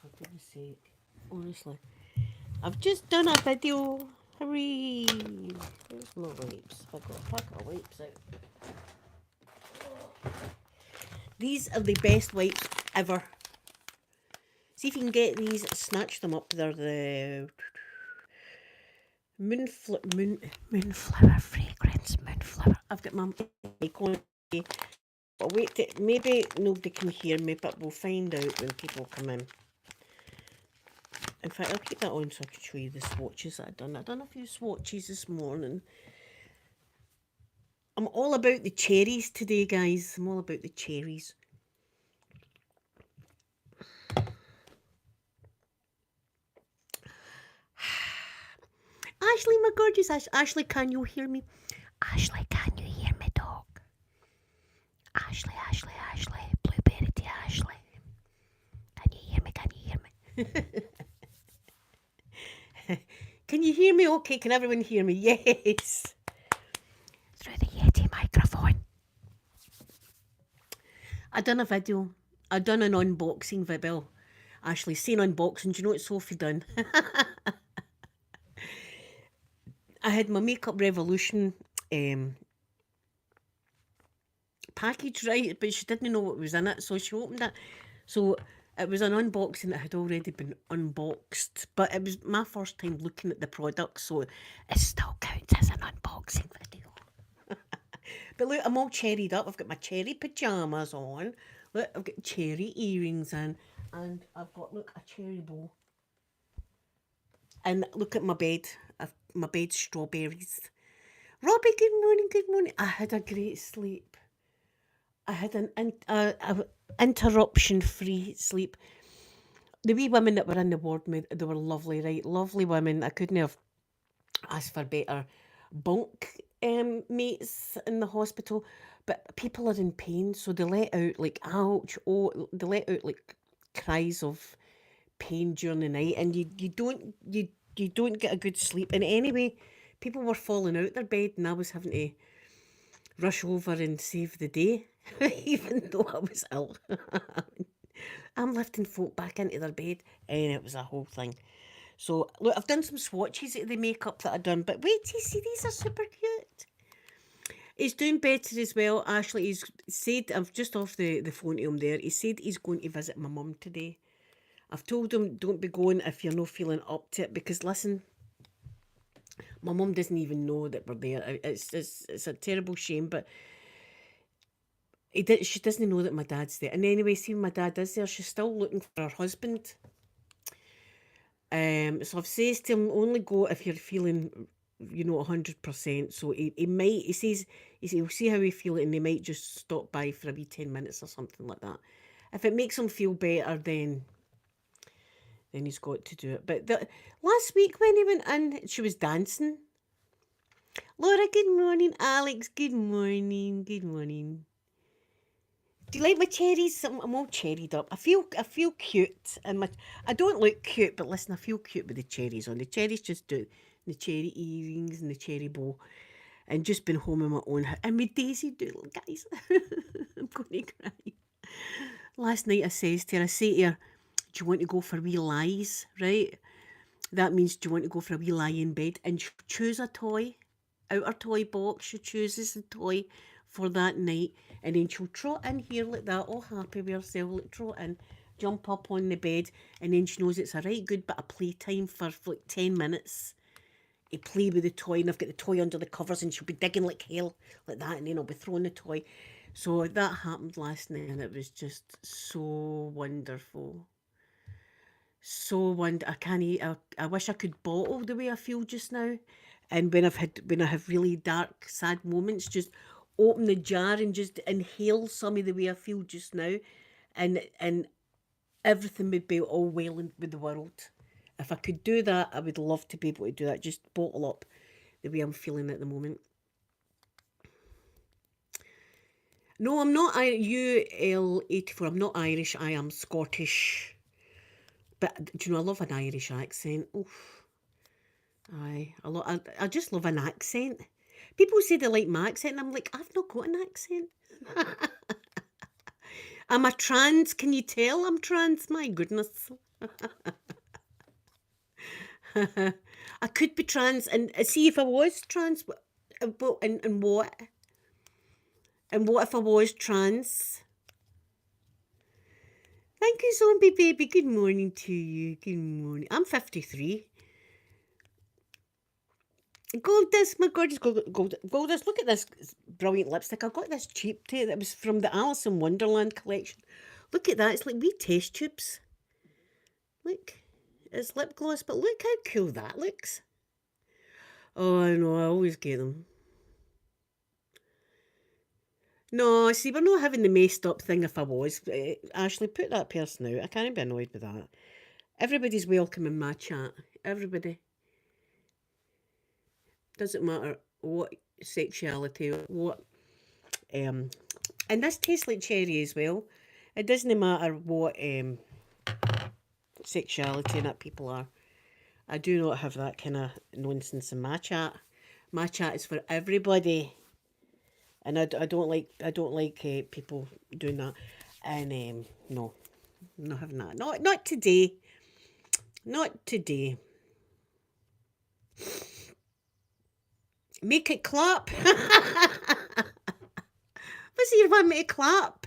for goodness sake. Honestly. I've just done a video. Hooray! Where's my wipes? I've got a pack of wipes out. These are the best wipes ever. See if you can get these, snatch them up. They're the moonflower fragrance, moonflower. I've got my mic on. I'll wait to, maybe nobody can hear me, but we'll find out when people come in. In fact, I'll keep that on so I can show you the swatches that I've done. I've done a few swatches this morning. I'm all about the cherries today, guys. I'm all about the cherries. Ashley, my gorgeous Ashley, can you hear me? Ashley, can you hear me, dog? Ashley, blueberry to Ashley. Can you hear me? Can you hear me? Can you hear me? Okay, can everyone hear me? Yes. Through the Yeti microphone. I done a video. I done an unboxing video. Ashley, saying unboxing, do you know what Sophie done? I had my Makeup Revolution package, right? But she didn't know what was in it, so she opened it. So it was an unboxing that had already been unboxed, but it was my first time looking at the product, so it still counts as an unboxing video. But look, I'm all cherried up. I've got my cherry pyjamas on. Look, I've got cherry earrings in, and I've got, look, a cherry bow. And look at my bed. My bed's strawberries. Robbie, good morning, good morning. I had a great sleep. I had an interruption-free sleep. The wee women that were in the ward, they were lovely, right? Lovely women. I couldn't have asked for better bunk mates in the hospital. But people are in pain, so they let out like ouch, oh, they let out like cries of pain during the night, and you don't get a good sleep. And anyway, people were falling out their bed, and I was having to rush over and save the day, even though I was ill. I'm lifting folk back into their bed, and it was a whole thing. So look, I've done some swatches of the makeup that I've done, but wait till you see, these are super cute. He's doing better as well, Ashley. He's said, I'm just off the phone to him there, he said he's going to visit my mum today. I've told him don't be going if you're not feeling up to it, because listen, my mum doesn't even know that we're there. It's a terrible shame, but she doesn't know that my dad's there. And anyway, see, my dad is there. She's still looking for her husband. So I've says to him, only go if you're feeling, 100%. So he might, he says, he'll see how he feel, and he might just stop by for a wee 10 minutes or something like that. If it makes him feel better, then he's got to do it. But last week when he went in, she was dancing. Laura, good morning. Alex, good morning. Good morning. Do you like my cherries? I'm all cherried up. I feel cute, and I don't look cute, but listen, I feel cute with the cherries on. The cherries just do the cherry earrings and the cherry bow, and just been home on my own. And my Daisy Doodle, guys. I'm going to cry. Last night I say to her, do you want to go for wee lies, right? That means, do you want to go for a wee lie in bed? And choose a toy. Out her toy box, she chooses the toy for that night, and then she'll trot in here like that, all happy with herself, like trot in, jump up on the bed, and then she knows it's a right good bit of playtime for like 10 minutes to play with the toy, and I've got the toy under the covers, and she'll be digging like hell like that, and then I'll be throwing the toy. So that happened last night, and it was just so wonderful. So I can't eat. I wish I could bottle the way I feel just now. And when I have really dark, sad moments, just open the jar and just inhale some of the way I feel just now, and everything would be all well with the world. If I could do that, I would love to be able to do that. Just bottle up the way I'm feeling at the moment. No, I'm not UL84. I'm not Irish. I am Scottish. But do you know, I love an Irish accent. Oof. Aye, I just love an accent. People say they like my accent, and I'm like, I've not got an accent. I'm a trans. Can you tell I'm trans? My goodness. I could be trans, and see if I was trans, and what? And what if I was trans? Thank you, zombie baby. Good morning to you. Good morning. I'm 53. Goldust, my gorgeous Goldust, look at this brilliant lipstick. I got this cheap too. That was from the Alice in Wonderland collection. Look at that. It's like wee test tubes. Look, it's lip gloss, but look how cool that looks. Oh, I know. I always get them. No, see, we're not having the messed up thing if I was. Ashley, put that person out. I can't be annoyed with that. Everybody's welcome in my chat. Everybody. Doesn't matter what sexuality, what um and this tastes like cherry as well. It doesn't matter what sexuality that people are. I do not have that kind of nonsense in my chat. My chat is for everybody, and I don't like people doing that. And no, I'm not having that. Not today. Not today. Make it clap. What's it you want me to clap?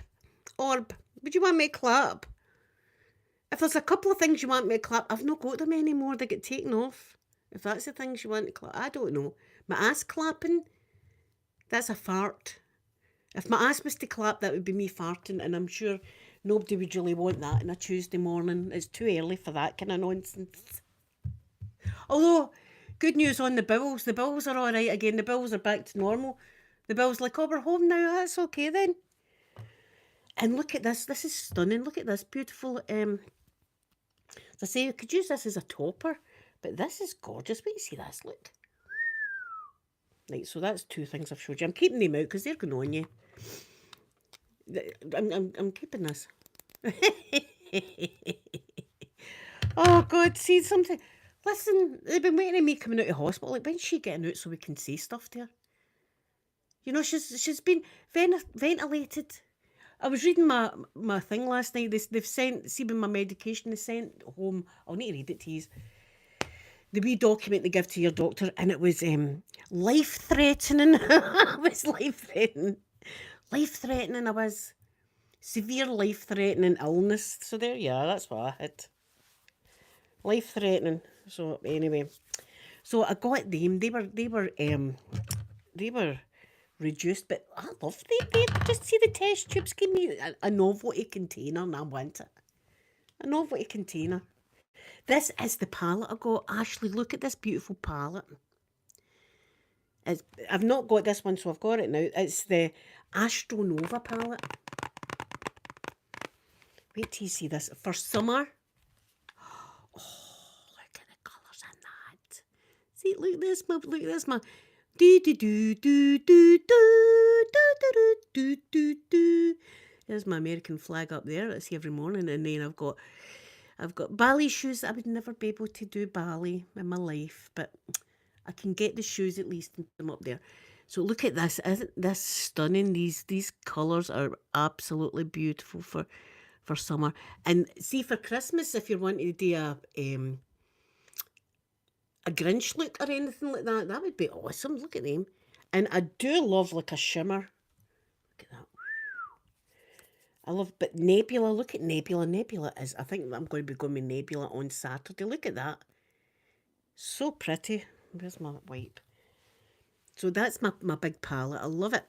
Orb, would you want me to clap? If there's a couple of things you want me to clap, I've not got them anymore. They get taken off. If that's the things you want to clap, I don't know. My ass clapping, that's a fart. If my ass was to clap, that would be me farting, and I'm sure nobody would really want that on a Tuesday morning. It's too early for that kind of nonsense. Although, good news on the bills. The bills are all right again. The bills are back to normal. The bills like, oh, we're home now. That's okay then. And look at this. This is stunning. Look at this beautiful. As I say, I could use this as a topper, but this is gorgeous. Wait, see this. Look. Right, so that's two things I've showed you. I'm keeping them out because they're going on you. I'm keeping this. Oh God, see something. Listen, they've been waiting on me coming out of hospital. Like, when's she getting out so we can say stuff to her? You know, she's been ventilated. I was reading my thing last night. They've sent, see, with my medication, they sent home. I'll need to read it to you. The wee document they give to your doctor, and it was life threatening. It was life threatening. Life threatening. I was severe life threatening illness. So there you are. That's what I had. Life threatening. So anyway, so I got them. They were reduced, but I love they just see the test tubes give me a novelty container, and I want it. A novelty container. This is the palette I got. Ashley, look at this beautiful palette. I've not got this one, so I've got it now. It's the Astronova palette. Wait till you see this. For summer. Oh, look at the colours in that. See, look at this, look at this, my. Do do do do do do do do do do. There's my American flag up there. I see every morning, and then I've got ballet shoes. I would never be able to do ballet in my life, but I can get the shoes at least and put them up there. So look at this. Isn't this stunning? These colours are absolutely beautiful for summer. And see, for Christmas, if you're wanting to do a Grinch look or anything like that, that would be awesome. Look at them. And I do love like a shimmer. Look at that. I love, but Nebula, look at Nebula. Nebula is, I think I'm going to be going with Nebula on Saturday. Look at that. So pretty. Where's my wipe? So that's my big palette. I love it.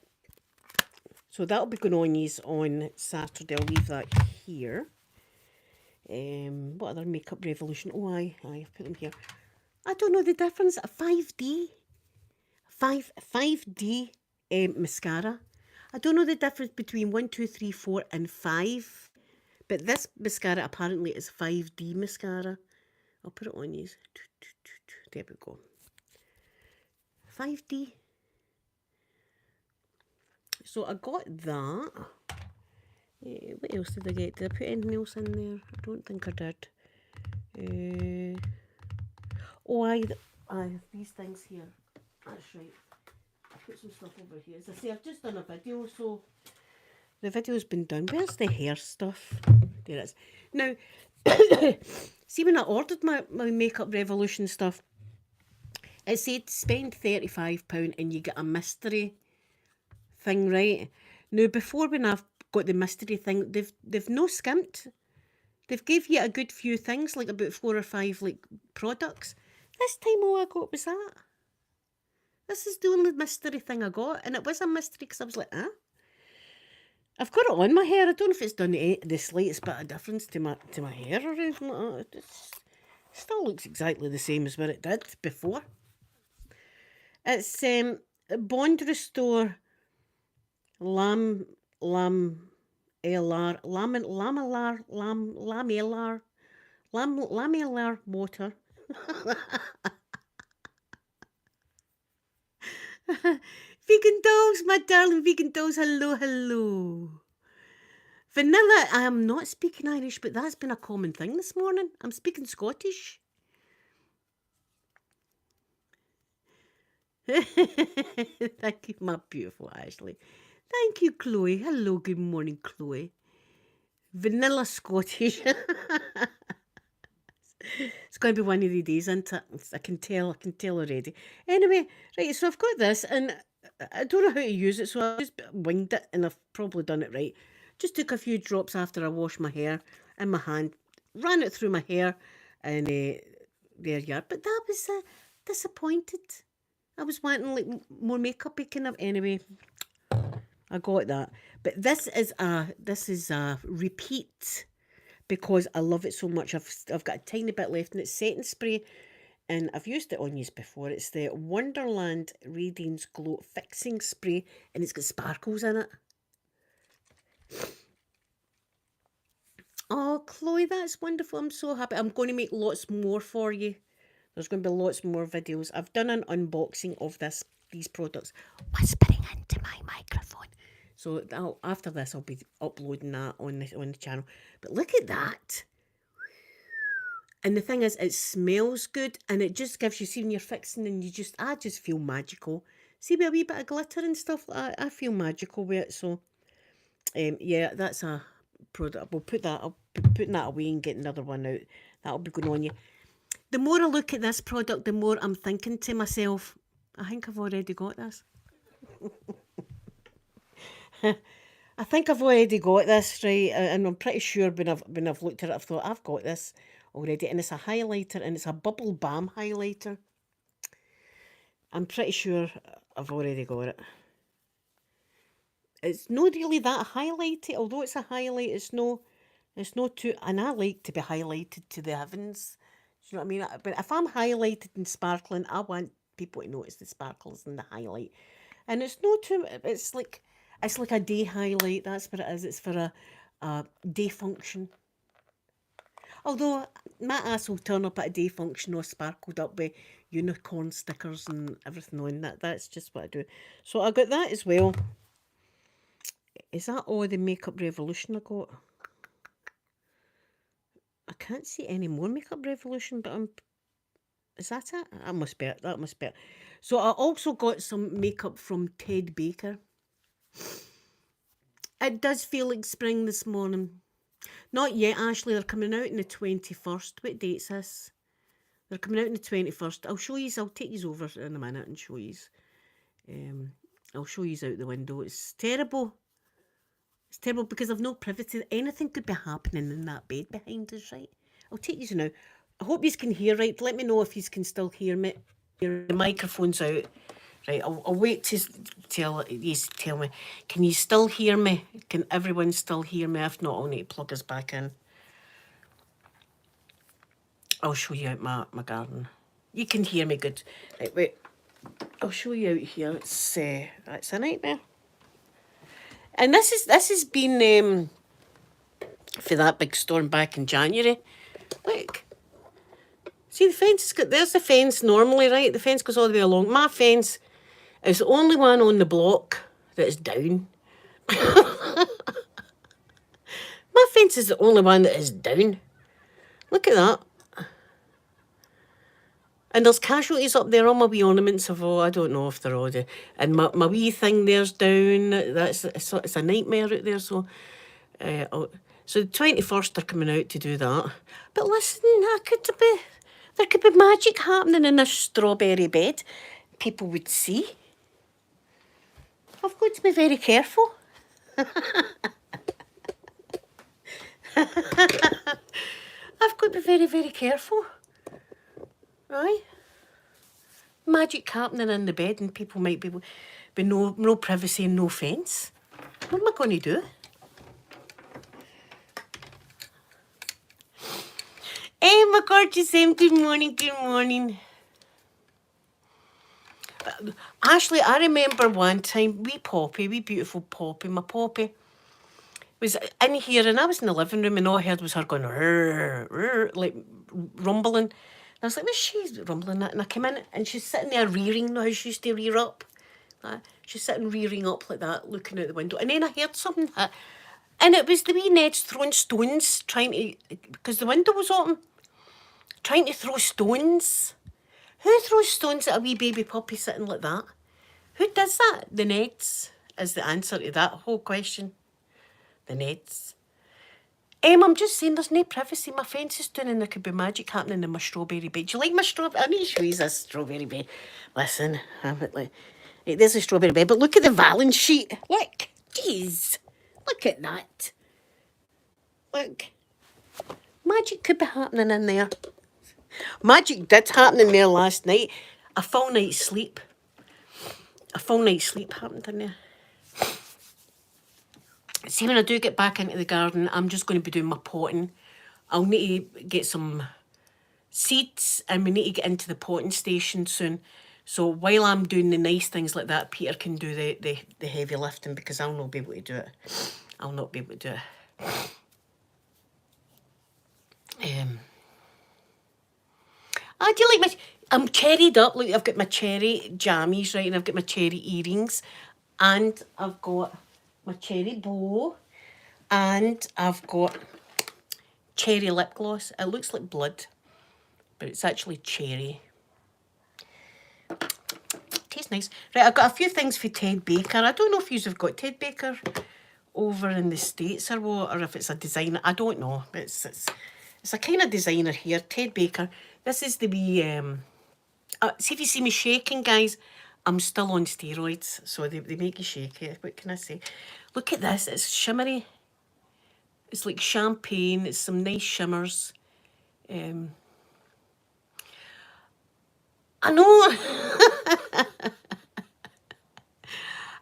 So that'll be going on these on Saturday. I'll leave that here. What other makeup revolution? Oh, I've put them here. I don't know the difference. A 5D. 5D mascara. I don't know the difference between 1, 2, 3, 4 and 5. But this mascara apparently is 5D mascara. I'll put it on you. There we go. 5D. So I got that. What else did I get? Did I put anything else in there? I don't think I did. These things here. That's right. I put some stuff over here. As I say, I've just done a video, so The video's been done. Where's the hair stuff? There it is. Now, see when I ordered my Makeup Revolution stuff, it said spend £35 and you get a mystery thing, right? Now, before when I've got the mystery thing, they've no skimped. They've gave you a good few things, like about 4 or 5 like products. This time all I got was that. This is the only mystery thing I got, and it was a mystery because I was like, ah. I've got it on my hair. I don't know if it's done the slightest bit of difference to my hair or anything like that. It still looks exactly the same as what it did before. It's Bond Restore Lam LR lamellar water. Vegan dolls, my darling vegan dolls, hello, hello. Vanilla, I am not speaking Irish, but that's been a common thing this morning. I'm speaking Scottish. Thank you, my beautiful Ashley. Thank you, Chloe. Hello, good morning, Chloe. Vanilla Scottish. It's going to be one of the days, isn't it? I can tell already. Anyway, right, so I've got this, and I don't know how to use it, so I just winged it, and I've probably done it right. Just took a few drops after I washed my hair in my hand, ran it through my hair, and there you are. But that was disappointed. I was wanting like more makeup kind of. Anyway, I got that. But this is a repeat because I love it so much. I've got a tiny bit left, and it's setting spray, and I've used it on you before. It's the Wonderland Radiance Glow Fixing Spray, and it's got sparkles in it. Oh, Chloe, that's wonderful. I'm so happy. I'm going to make lots more for you. There's going to be lots more videos. I've done an unboxing of these products, whispering into my microphone. So after this, I'll be uploading that on the channel. But look at that. And the thing is, it smells good, and it just gives you, see when you're fixing, and I just feel magical. See with a wee bit of glitter and stuff like that, I feel magical with it. So, yeah, that's a product. We'll put that, I'll be putting that away and get another one out. That'll be going on you. The more I look at this product, the more I'm thinking to myself, I think I've already got this. I think I've already got this, right? And I'm pretty sure when I've looked at it, I've thought, I've got this already. And it's a highlighter, and it's a bubble balm highlighter. I'm pretty sure I've already got it. It's not really that highlighty, although it's a highlight, it's no too, and I like to be highlighted to the heavens. Do you know what I mean? But if I'm highlighted and sparkling, I want people to notice the sparkles and the highlight. And it's not too, it's like a day highlight, that's what it is. It's for a day function. Although my ass will turn up at a day function all sparkled up with unicorn stickers and everything on that. That's just what I do. So I got that as well. Is that all the Makeup Revolution I got? I can't see any more Makeup Revolution, but is that it? That must be it. That must be it. So I also got some makeup from Ted Baker. It does feel like spring this morning. Not yet, Ashley. They're coming out on the 21st. What date's this? They're coming out on the 21st. I'll show you. I'll take you over in a minute and show you. I'll show you out the window. It's terrible. It's terrible because I've no privacy. Anything could be happening in that bed behind us, right? I'll take you now. I hope you can hear right. Let me know if you can still hear me. The microphone's out. Right, I'll wait to tell me. Can you still hear me? Can everyone still hear me? If not, I'll need to plug us back in. I'll show you out my garden. You can hear me good. Right, wait. I'll show you out here. It's a nightmare. And this has been for that big storm back in January. Look. See the fence there's the fence normally, right? The fence goes all the way along. My fence is the only one on the block that is down. My fence is the only one that is down. Look at that. And there's casualties up there. All my wee ornaments of, oh, I don't know if they're all the, and my wee thing there's down. That's it's a nightmare out there. So, so the 21st they're coming out to do that. But listen, there could be magic happening in this strawberry bed. People would see. I've got to be very careful. I've got to be very, very careful. Right? Magic happening in the bed and people might be with no privacy and no fence. What am I going to do? Hey, my gorgeous Em, good morning, good morning. Ashley, I remember one time, wee beautiful Poppy, my Poppy, was in here and I was in the living room and all I heard was her going, rrr, rrr, like rumbling. And I was like, what's she rumbling at? And I came in and she's sitting there rearing, you know how she used to rear up? She's sitting rearing up like that, looking out the window. And then I heard something, and it was the wee Ned's throwing stones, trying to, because the window was open, trying to throw stones. Who throws stones at a wee baby puppy sitting like that? Who does that? The Neds is the answer to that whole question. The Neds. I'm just saying there's no privacy. My fence is down and there could be magic happening in my strawberry bed. Do you like my strawberry? I need to show you this strawberry bed. Listen, there's a strawberry bed, but look at the valance sheet. Look, jeez, look at that. Look, magic could be happening in there. Magic did happen in there last night. A full night's sleep. A full night's sleep happened in there. See, when I do get back into the garden, I'm just going to be doing my potting. I'll need to get some seeds and we need to get into the potting station soon. So while I'm doing the nice things like that, Peter can do the heavy lifting because I'll not be able to do it. I'll not be able to do it. I do like I'm cherried up. Look, I've got my cherry jammies, right, and I've got my cherry earrings, and I've got my cherry bow, and I've got cherry lip gloss. It looks like blood, but it's actually cherry. Tastes nice. Right, I've got a few things for Ted Baker. I don't know if you've got Ted Baker over in the States or what, or if it's a designer. I don't know. It's a kind of designer here, Ted Baker. This is the wee, see if you see me shaking, guys, I'm still on steroids, so they make you shake it. What can I say? Look at this, it's shimmery. It's like champagne, it's some nice shimmers. I know.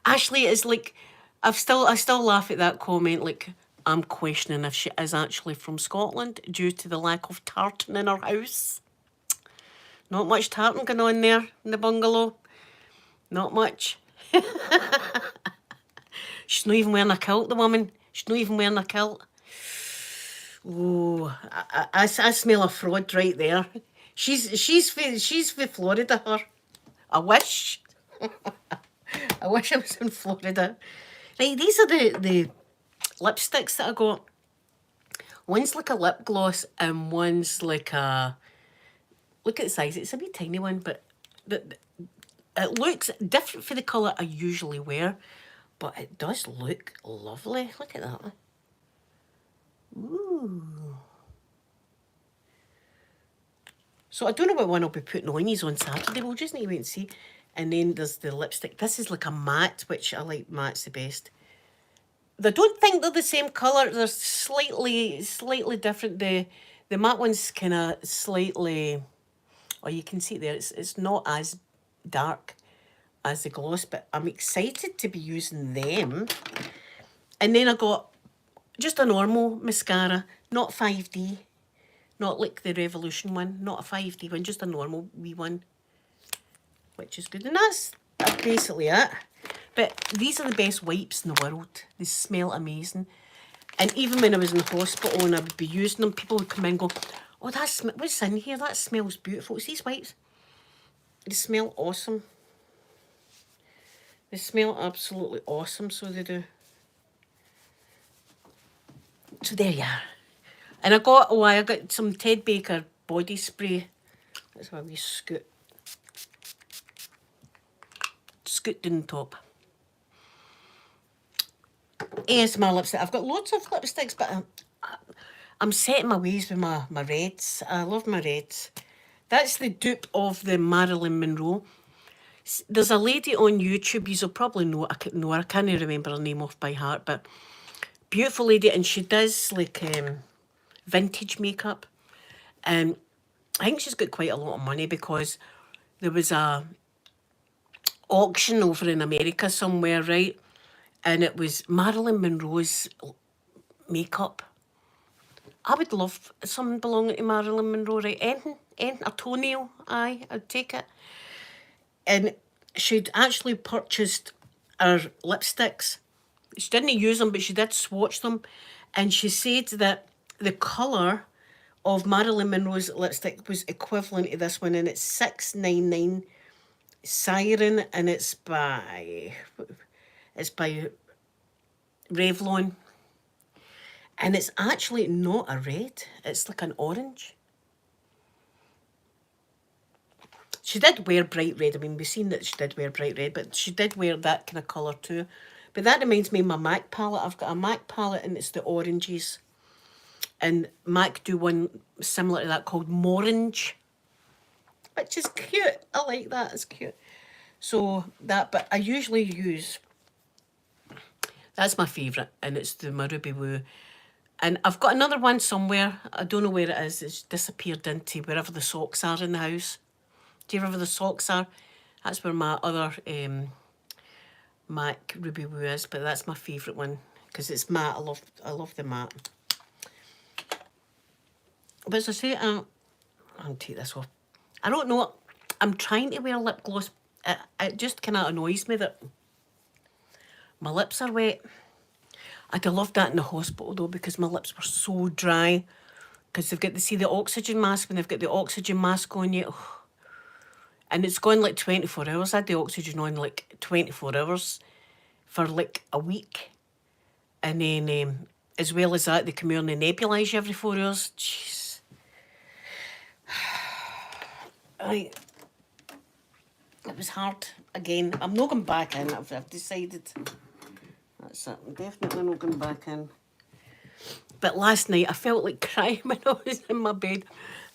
Ashley is like, I still laugh at that comment, like, I'm questioning if she is actually from Scotland due to the lack of tartan in her house. Not much tartan going on there in the bungalow. Not much. She's not even wearing a kilt, the woman. She's not even wearing a kilt. Oh, I smell a fraud right there. She's for Florida, her. I wish. I wish I was in Florida. Right, these are the lipsticks that I got. One's like a lip gloss and one's like a, look at the size, it's a wee tiny one, but it looks different for the colour I usually wear, but it does look lovely. Look at that. Ooh. So I don't know what one I'll be putting on these on Saturday. We'll just need to wait and see. And then there's the lipstick. This is like a matte, which I like mattes the best. I don't think they're the same colour. They're slightly different. The matte one's kind of slightly, oh, you can see there, it's not as dark as the gloss, but I'm excited to be using them. And then I got just a normal mascara, not 5D, not like the Revolution one, not a 5D one, just a normal wee one, which is good. And that's basically it. But these are the best wipes in the world. They smell amazing. And even when I was in the hospital and I would be using them, people would come in and go, oh, what's in here? That smells beautiful. It's these wipes. They smell awesome. They smell absolutely awesome, so they do. So there you are. And I got some Ted Baker body spray. That's why we scoot down the top. Here's my lipstick. I've got loads of lipsticks, but I'm setting my ways with my reds. I love my reds. That's the dupe of the Marilyn Monroe. There's a lady on YouTube, you'll probably know her, I can't remember her name off by heart, but beautiful lady, and she does like vintage makeup. And I think she's got quite a lot of money because there was a auction over in America somewhere, right? And it was Marilyn Monroe's makeup. I would love something belonging to Marilyn Monroe, right? Anything, a toenail, aye, I'd take it. And she'd actually purchased her lipsticks. She didn't use them, but she did swatch them. And she said that the colour of Marilyn Monroe's lipstick was equivalent to this one, and it's 699 Siren, and it's by Revlon. And it's actually not a red, it's like an orange. She did wear bright red. I mean, we've seen that she did wear bright red, but she did wear that kind of colour too. But that reminds me of my MAC palette. I've got a MAC palette and it's the oranges. And MAC do one similar to that called Morange, which is cute. I like that, it's cute. So that, but I usually use, that's my favourite, and it's the my Ruby Woo. And I've got another one somewhere. I don't know where it is. It's disappeared into wherever the socks are in the house. Do you remember the socks are? That's where my other MAC Ruby Woo is, but that's my favourite one because it's matte. I love the matte. But as I say, I'll take this off. I don't know. I'm trying to wear lip gloss. It just kind of annoys me that my lips are wet. I'd have loved that in the hospital though because my lips were so dry. Because they've got to see the oxygen mask when they've got the oxygen mask on you. Oh. And it's gone like 24 hours. I had the oxygen on like 24 hours for like a week. And then as well as that, they come here and they nebulise you every 4 hours. Jeez. Right. It was hard. Again, I'm not going back in. I've decided. That's it. I'm definitely not going back in. But last night I felt like crying when I was in my bed.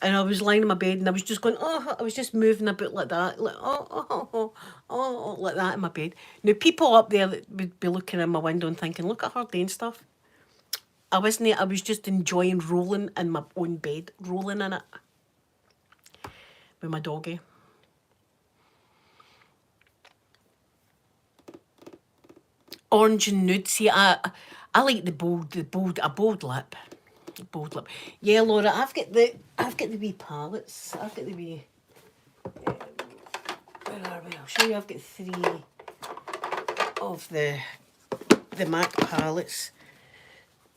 And I was lying in my bed and I was just going, oh, I was just moving about like that. Like, oh, like that in my bed. Now, people up there that would be looking in my window and thinking, look at her doing stuff. I wasn't. I was just enjoying rolling in my own bed, rolling in it with my doggy. Orange and nude. See, I like a bold lip. Bold lip. Yeah, Laura, I've got the wee palettes. I've got the wee. Where are we? I'll show you. I've got 3 of the MAC palettes.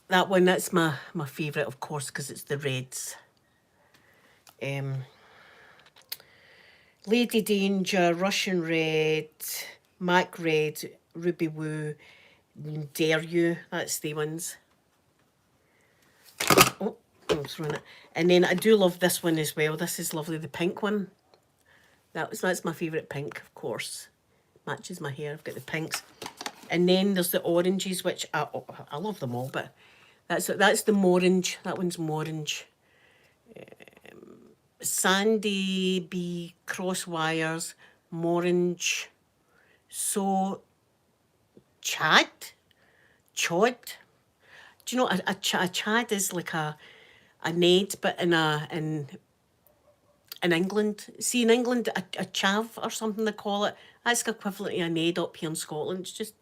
That one, that's my favourite, of course, because it's the reds. Lady Danger, Russian Red, MAC Red, Ruby Woo, Dare You. That's the ones. Oh, I'm throwing it. And then I do love this one as well. This is lovely, the pink one. That's my favourite pink, of course. Matches my hair. I've got the pinks. And then there's the oranges, which I love them all, but that's the Morange. That one's Morange. Sandy B, Crosswires, Morange. So, Chad? Do you know, a Chad is like a Ned, but in England. See, in England, a chav or something they call it. That's equivalent to a Ned up here in Scotland. It's just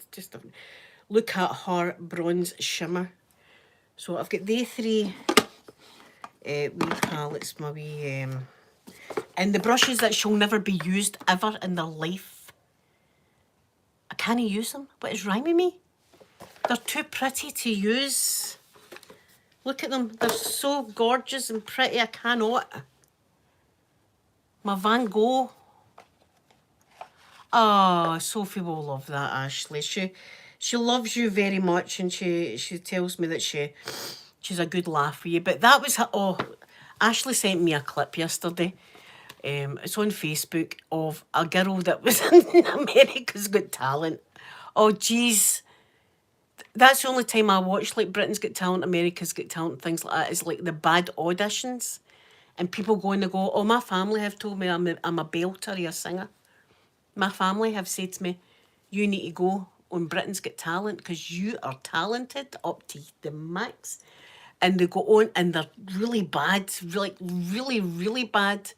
look at her bronze shimmer. So I've got the 3 wee palettes, my wee, and the brushes that shall never be used ever in their life. I can't use them. What is wrong with me? They're too pretty to use. Look at them. They're so gorgeous and pretty. I cannot. My Van Gogh. Oh, Sophie will love that, Ashley. She loves you very much, and she tells me that she's a good laugh for you. But that was her. Oh, Ashley sent me a clip yesterday. It's on Facebook of a girl that was in America's Got Talent. Oh, geez. That's the only time I watch like Britain's Got Talent, America's Got Talent, things like that. Is like the bad auditions. And people go and they go, oh, my family have told me I'm a belter or a singer. My family have said to me, you need to go on Britain's Got Talent because you are talented up to the max. And they go on and they're really bad, like really, really bad.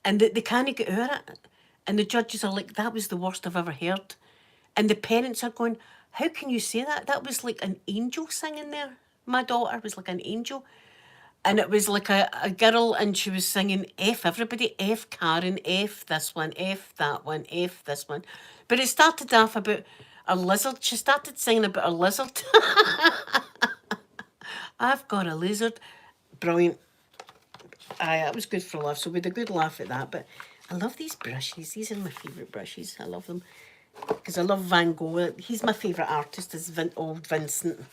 And they can't get over it. And the judges are like, that was the worst I've ever heard. And the parents are going, how can you say that? That was like an angel singing there. My daughter was like an angel. And it was like a girl and she was singing F everybody, F Karen, F this one, F that one, F this one. But it started off about a lizard. She started singing about a lizard. I've got a lizard. Brilliant. Aye, that was good for a laugh. So we had a good laugh at that. But I love these brushes. These are my favourite brushes. I love them. Because I love Van Gogh. He's my favourite artist, is old Vincent.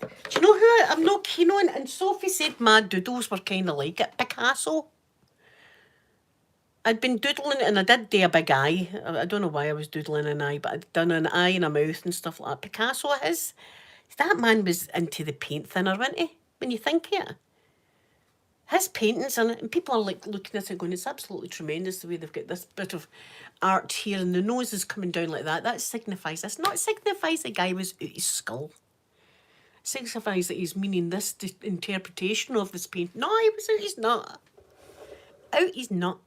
Do you know who I'm not keen on? And Sophie said my doodles were kind of like it. Picasso. I'd been doodling and I did do a big eye. I don't know why I was doodling an eye, but I'd done an eye and a mouth and stuff like that. Picasso, that man was into the paint thinner, wasn't he? When you think of it. His paintings, and people are like looking at it going, it's absolutely tremendous the way they've got this bit of art here and the nose is coming down like that. That signifies, that's not signifies the guy was out his skull. It signifies that he's meaning this interpretation of this paint. No, he was out his nut. Out his nut.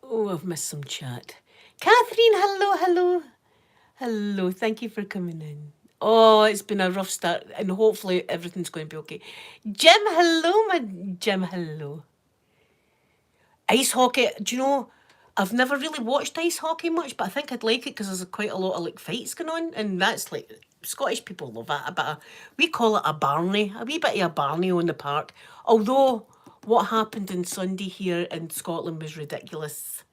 Oh, I've missed some chat. Catherine, hello, hello. Hello, thank you for coming in. Oh, it's been a rough start, and hopefully everything's going to be okay. Jim, hello, my Jim, hello. Ice hockey, do you know, I've never really watched ice hockey much, but I think I'd like it because there's quite a lot of like fights going on, and that's like, Scottish people love that. We call it a Barney, a wee bit of a Barney on the park. Although, what happened on Sunday here in Scotland was ridiculous,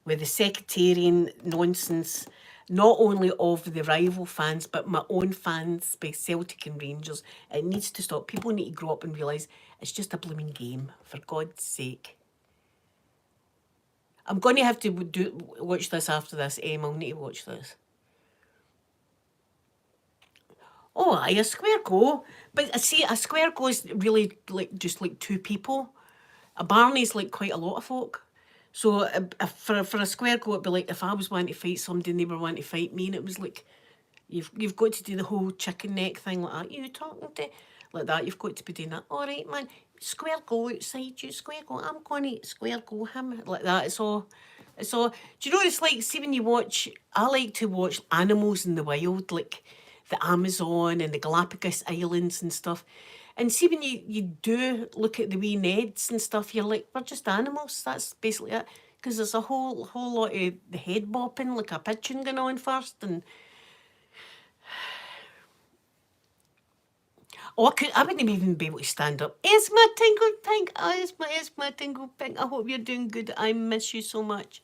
with the sectarian nonsense, not only of the rival fans, but my own fans by Celtic and Rangers. It needs to stop. People need to grow up and realise it's just a blooming game, for God's sake. I'm going to have to watch this after this, I'll need to watch this. Oh, aye, a square go. But see, a square go is really like just like two people. A Barney's like quite a lot of folk. So for a square go, it'd be like if I was wanting to fight somebody and they were wanting to fight me, and it was like, you've got to do the whole chicken neck thing like that. You talking to like that? You've got to be doing that. All right, man. Square go outside you. Square go. I'm going to square go him like that. It's all. Do you know what it's like? See when you watch. I like to watch animals in the wild, like the Amazon and the Galapagos Islands and stuff. And see when you do look at the wee Neds and stuff, you're like, we're just animals. That's basically it. Because there's a whole lot of the head bopping, like a pigeon going on first. And I wouldn't even be able to stand up. It's my Tingle Pink. Oh, it's my Tingle Pink. I hope you're doing good. I miss you so much.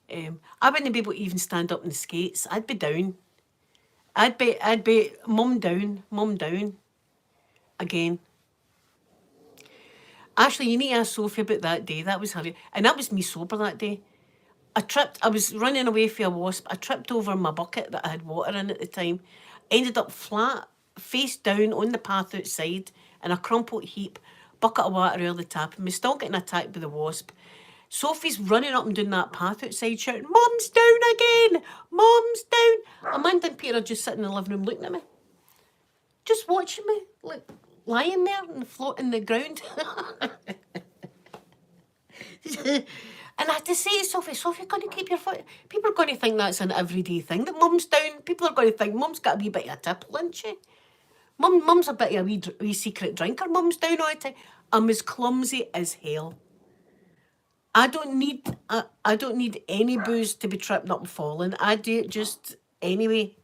I wouldn't be able to even stand up in the skates. I'd be down. I'd be mum down. Again. Actually, you need to ask Sophie about that day. That was her. And that was me sober that day. I was running away from a wasp. I tripped over my bucket that I had water in at the time. Ended up flat, face down on the path outside in a crumpled heap, bucket of water over the tap, and we're still getting attacked by the wasp. Sophie's running up and down that path outside shouting, Mum's down again! Mum's down! Amanda and Peter are just sitting in the living room looking at me. Just watching me, like lying there and floating the ground. And I had to say to Sophie, you're going to keep your foot. People are going to think that's an everyday thing, that Mum's down. People are going to think Mum's got a wee bit of a tipple, isn't she? Mum's a bit of a wee secret drinker. Mum's down all the time. I'm as clumsy as hell. I don't need any booze to be tripping up and falling. I do it just anyway.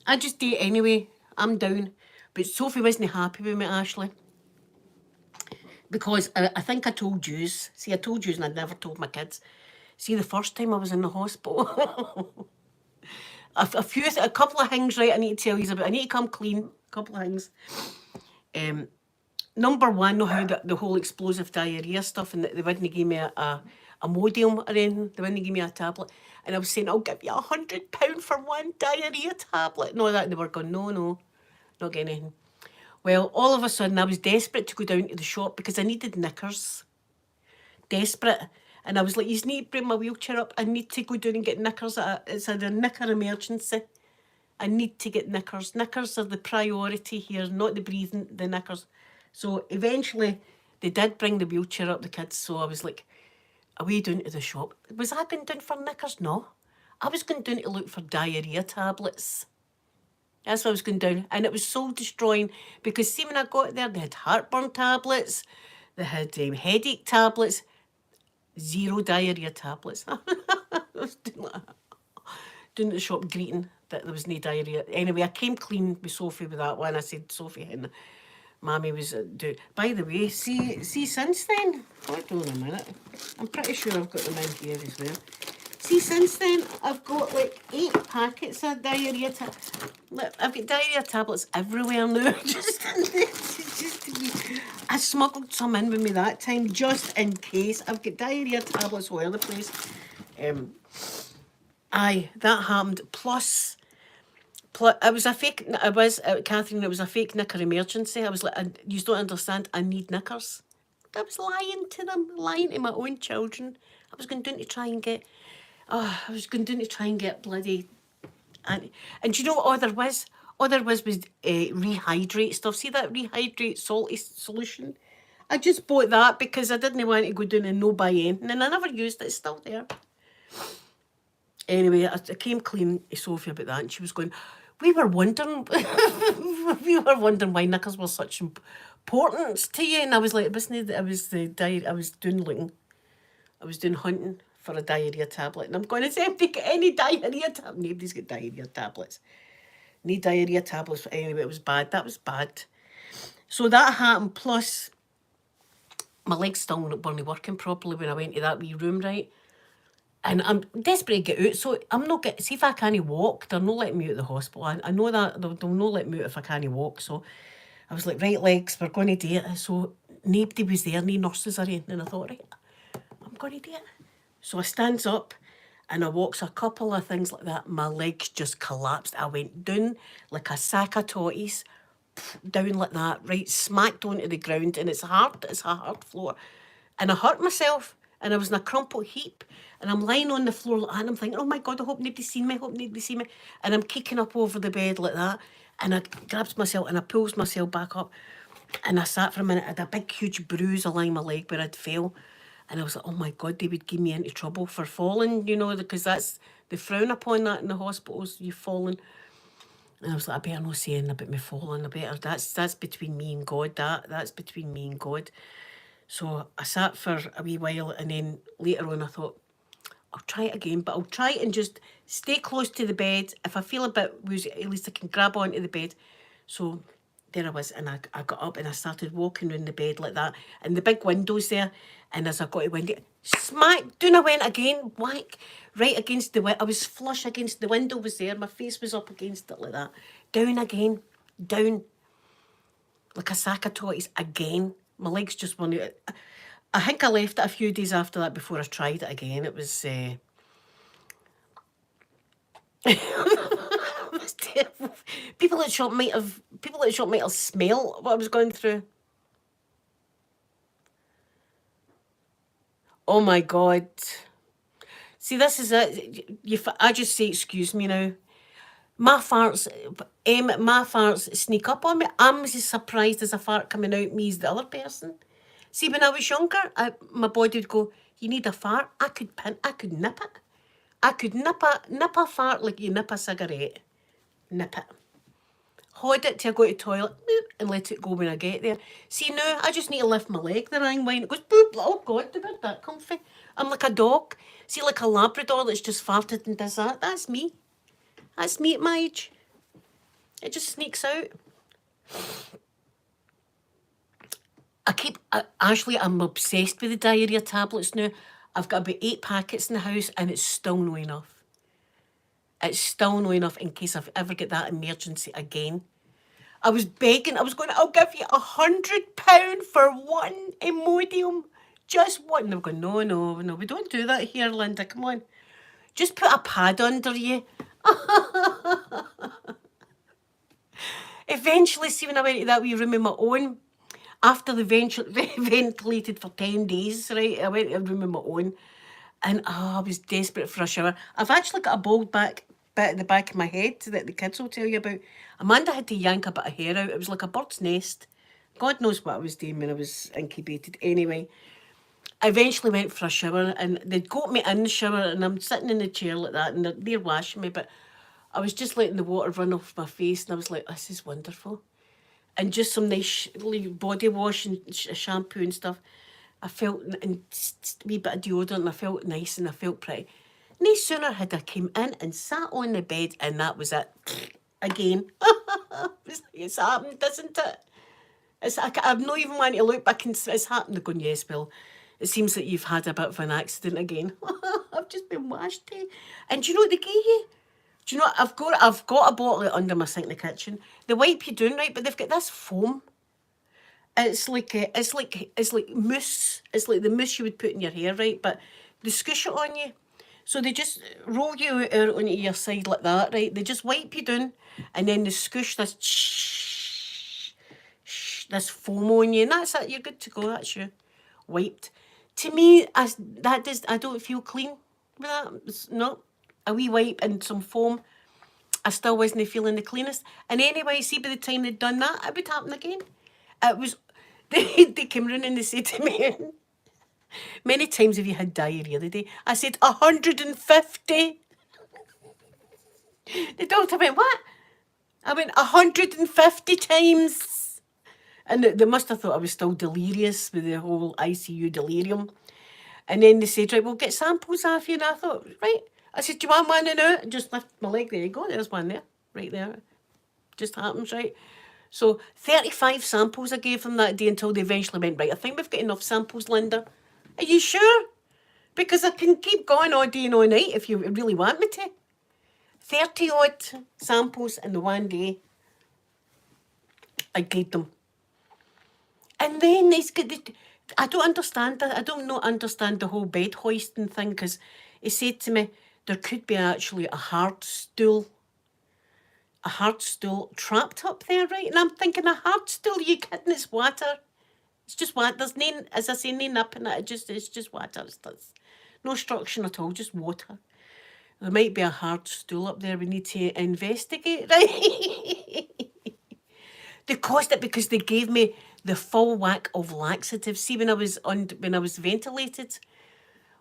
I just do it anyway. I'm down. But Sophie wasn't happy with me, Ashley. Because I think I told yous. See, I told yous and I never told my kids. See, the first time I was in the hospital, a couple of things, right, I need to tell you about. I need to come clean. couple of things. Number one, know how the whole explosive diarrhea stuff, and they wouldn't give me a Imodium or anything. They wouldn't give me a tablet. And I was saying, I'll give you £100 for one diarrhea tablet. And all that. And they were going, no, not getting anything. Well, all of a sudden, I was desperate to go down to the shop because I needed knickers. Desperate. And I was like, you need to bring my wheelchair up. I need to go down and get knickers. It's a knicker emergency. I need to get knickers. Knickers are the priority here, not the breathing, the knickers. So eventually, they did bring the wheelchair up, the kids. So I was like, away down to the shop. Was I going down for knickers? No. I was going down to look for diarrhea tablets. That's what I was going down. And it was soul destroying because see, when I got there, they had heartburn tablets, they had headache tablets, zero diarrhea tablets. I was doing the shop greeting that there was no diarrhea. Anyway, I came clean with Sophie with that one. I said, Sophie, and Mammy was doing. By the way, see since then, hold on a minute. I'm pretty sure I've got them in here as well. See, since then, I've got like 8 packets of diarrhea Look, I've got diarrhea tablets everywhere now. I smuggled some in with me that time, just in case. I've got diarrhea tablets all over the place. Aye, that happened. Plus, it was a fake. Catherine. It was a fake knicker emergency. I was like, you don't understand. I need knickers. I was lying to them, lying to my own children. I was going down to try and get. I was going down to try and get bloody. And do you know what other was? Other was rehydrate stuff. See that rehydrate salty solution? I just bought that because I didn't want to go down and no buy anything, and I never used it. It's still there. Anyway, I came clean to Sophie about that, and she was going, we were wondering why knickers were such importance to you. And I was like, I was doing hunting for a diarrhea tablet. And I'm going, has anybody got any diarrhea tablets? Nobody's got diarrhea tablets. Need diarrhea tablets. Anyway, it was bad. That was bad. So that happened. Plus, my legs still weren't working properly when I went to that wee room, right? And I'm desperate to get out, so I'm not getting. See if I can't walk, they're not letting me out of the hospital. I know that they'll not let me out if I can't walk. So I was like, right legs, we're going to do it. So nobody was there, no nurses or anything. And I thought, right, I'm going to do it. So I stands up and I walks a couple of things like that. My legs just collapsed. I went down like a sack of totties, down like that, right, smacked onto the ground, and it's a hard floor. And I hurt myself, and I was in a crumpled heap, and I'm lying on the floor and I'm thinking, oh my God, I hope nobody's seen me, And I'm kicking up over the bed like that, and I grabs myself and I pulls myself back up, and I sat for a minute. I had a big, huge bruise along my leg where I'd fell. And I was like, oh my God, they would give me into trouble for falling, because that's, they frown upon that in the hospitals, you've fallen. And I was like, I better not say anything about me falling. That's between me and God. That's between me and God. So I sat for a wee while, and then later on I thought, I'll try it again, but I'll try and just stay close to the bed. If I feel a bit woozy, at least I can grab onto the bed. So there I was, and I got up and I started walking around the bed like that, and the big window's there, and as I got to window, smack, down I went again, whack, right against the window. I was flush against the window was there, my face was up against it like that, down again, down, like a sack of totties again. My legs just weren't. I think I left it a few days after that before I tried it again. It was, it was terrible. People at the shop might have smelled what I was going through. Oh my God. See, this is it. I just say, excuse me now. My farts sneak up on me. I'm as surprised as a fart coming out me as the other person. See, when I was younger, my body would go, you need a fart? I could nip it. I could nip a fart like you nip a cigarette. Nip it. Hold it till I go to the toilet, boop, and let it go when I get there. See, now I just need to lift my leg the wrong way, and it goes boop. Oh God, they're that comfy. I'm like a dog. See, like a Labrador that's just farted and does that. That's me. That's me at my age. It just sneaks out. Ashley, I'm obsessed with the diarrhea tablets now. I've got about 8 packets in the house, and it's still not enough. It's still not enough in case I've ever get that emergency again. I was begging. I was going, I'll give you £100 for one Imodium. Just one. And I'm going, no, no, no, we don't do that here, Linda. Come on. Just put a pad under you. Eventually, see, when I went to that wee room on my own, after the ventilated for 10 days, right, I went to a room on my own, and I was desperate for a shower. I've actually got a bald bit at the back of my head that the kids will tell you about. Amanda had to yank a bit of hair out. It was like a bird's nest. God knows what I was doing when I was incubated. Anyway, I eventually went for a shower, and they'd got me in the shower, and I'm sitting in the chair like that, and they're washing me, but I was just letting the water run off my face, and I was like, this is wonderful. And just some nice body wash and shampoo and stuff. I felt, and just a wee bit of deodorant, and I felt nice and I felt pretty. No sooner had I came in and sat on the bed, and that was it. Again. It's happened, doesn't it? I'm not even wanting to look back and it's happened. They're going, yes, Bill. It seems that you've had a bit of an accident again. I've just been washed. And do you know what they gave you? Do you know what? I've got a bottle under my sink in the kitchen. They wipe you down, right? But they've got this foam. It's like mousse. It's like the mousse you would put in your hair, right? But they scoosh it on you. So they just roll you out onto your side like that, right? They just wipe you down, and then they scoosh this foam on you, and that's it. You're good to go. That's you wiped. To me, I don't feel clean with that. No, a wee wipe and some foam. I still wasn't feeling the cleanest. And anyway, see, by the time they'd done that, it would happen again. It was, they came round and they said to me, many times have you had diarrhea today? I said, 150. The doctor went, what? I went, 150 times. And they must have thought I was still delirious with the whole ICU delirium. And then they said, right, we'll get samples off you. And I thought, right. I said, do you want one now? And just lift my leg. There you go. There's one there. Right there. Just happens, right? So 35 samples I gave them that day until they eventually went, right, I think we've got enough samples, Linda. Are you sure? Because I can keep going all day and all night if you really want me to. 30 odd samples in the one day. I gave them. And then I don't understand that. I don't not understand the whole bed hoisting thing, because he said to me there could be actually a hard stool trapped up there, right? And I'm thinking, a hard stool? Are you kidding? It's water. It's just water. There's no, as I say, no nip in it. It's just water. It's no structure at all, just water. There might be a hard stool up there we need to investigate, right? They caused it because they gave me the full whack of laxatives. See, when I was ventilated,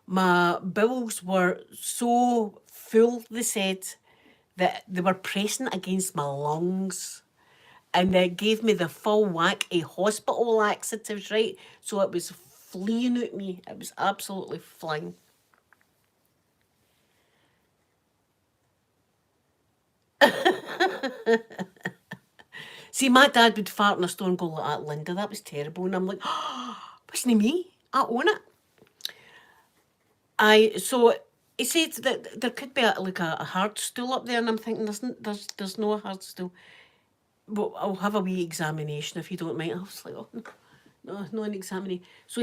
my bowels were so full, they said, that they were pressing against my lungs. And they gave me the full whack of hospital laxatives, right? So it was fleeing at me. It was absolutely flying. See, my dad would fart in a store and go like that, Linda, that was terrible. And I'm like, oh, wasn't me. I own it. So he said that there could be a hard stool up there, and I'm thinking there's no hard stool. Well, I'll have a wee examination if you don't mind. I was like, oh no, an examination. So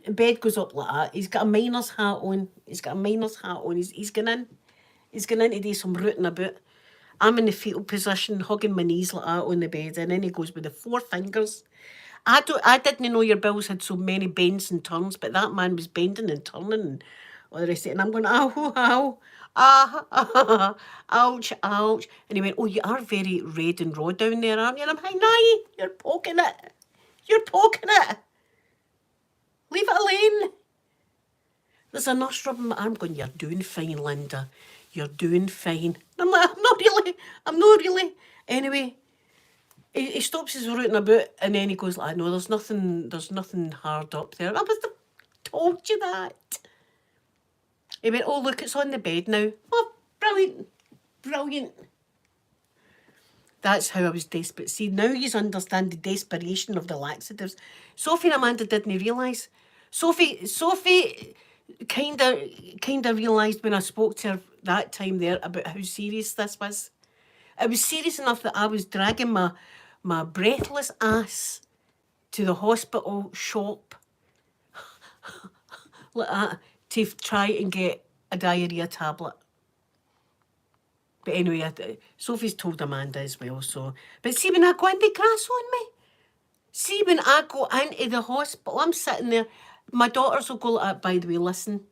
bed goes up like that. He's got a miner's hat on. He's going in. He's going in to do some rooting about. I'm in the fetal position, hugging my knees like that on the bed, and then he goes with the 4 fingers. I didn't know your bills had so many bends and turns, but that man was bending and turning and all the rest of it. And I'm going, ow, ouch. And he went, oh, you are very red and raw down there, aren't you? And I'm like, nah, you're poking it. Leave it alone. There's a nurse rubbing my arm going, you're doing fine, Linda. You're doing fine. And I'm like, I'm not really. Anyway, he stops his rooting about, and then he goes like, no, there's nothing hard up there. I must have told you that. He went, oh, look, it's on the bed now. Oh, brilliant. That's how I was desperate. See, now you understand the desperation of the laxatives. Sophie and Amanda didn't realise. Sophie kind of realised when I spoke to her that time there about how serious this was. It was serious enough that I was dragging my breathless ass to the hospital shop like that to try and get a diarrhea tablet. But anyway, Sophie's told Amanda as well, so... But see, when I go into grass on me, see, when I go into the hospital, I'm sitting there, my daughters will go like that, by the way, listen,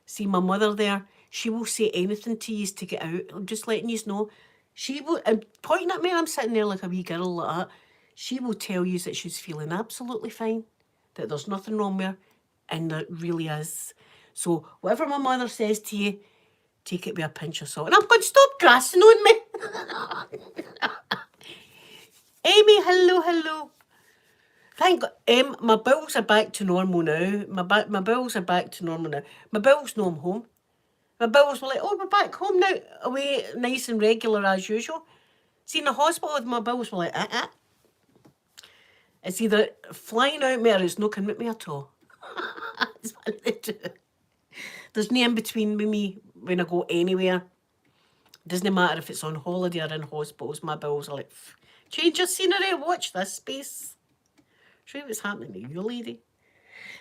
see my mother there, she will say anything to you to get out. I'm just letting you know. She will, and pointing at me, I'm sitting there like a wee girl like that. She will tell you that she's feeling absolutely fine, that there's nothing wrong with her, and there really is. So whatever my mother says to you, take it with a pinch of salt. And I'm going to stop grassing on me. Amy, hello, hello. Thank God, my bowels are back to normal now. My bowels are back to normal now. My bowels know I'm home. My bowels were like, oh, we're back home now, away nice and regular as usual. See, in the hospital, my bowels were like, It's either flying out me or it's not coming with me at all. That's what they do. There's no in between with me when I go anywhere. Doesn't matter if it's on holiday or in hospitals, my bowels are like, change your scenery, watch this space. Show you what's happening to you, lady.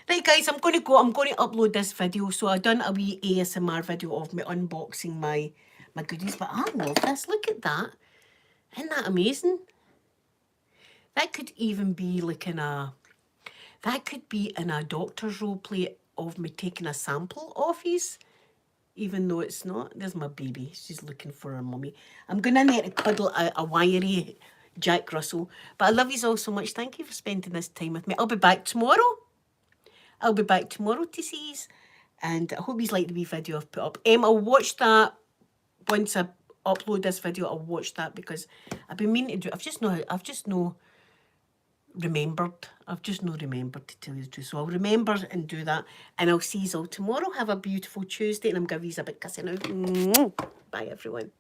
Right, guys, I'm going to upload this video. So I've done a wee ASMR video of me unboxing my goodies. But I love this. Look at that. Isn't that amazing? That could even be like that could be in a doctor's role play of me taking a sample of his, even though it's not. There's my baby. She's looking for her mummy. I'm going to need to cuddle a wiry Jack Russell. But I love you all so much. Thank you for spending this time with me. I'll be back tomorrow. To see you. And I hope you like the wee video I've put up. I'll watch that once I upload this video. I'll watch that because I've been meaning to do it. I've just not remembered to tell you the truth. So I'll remember and do that. And I'll see you all tomorrow. Have a beautiful Tuesday. And I'm giving you a big kiss now. Bye, everyone.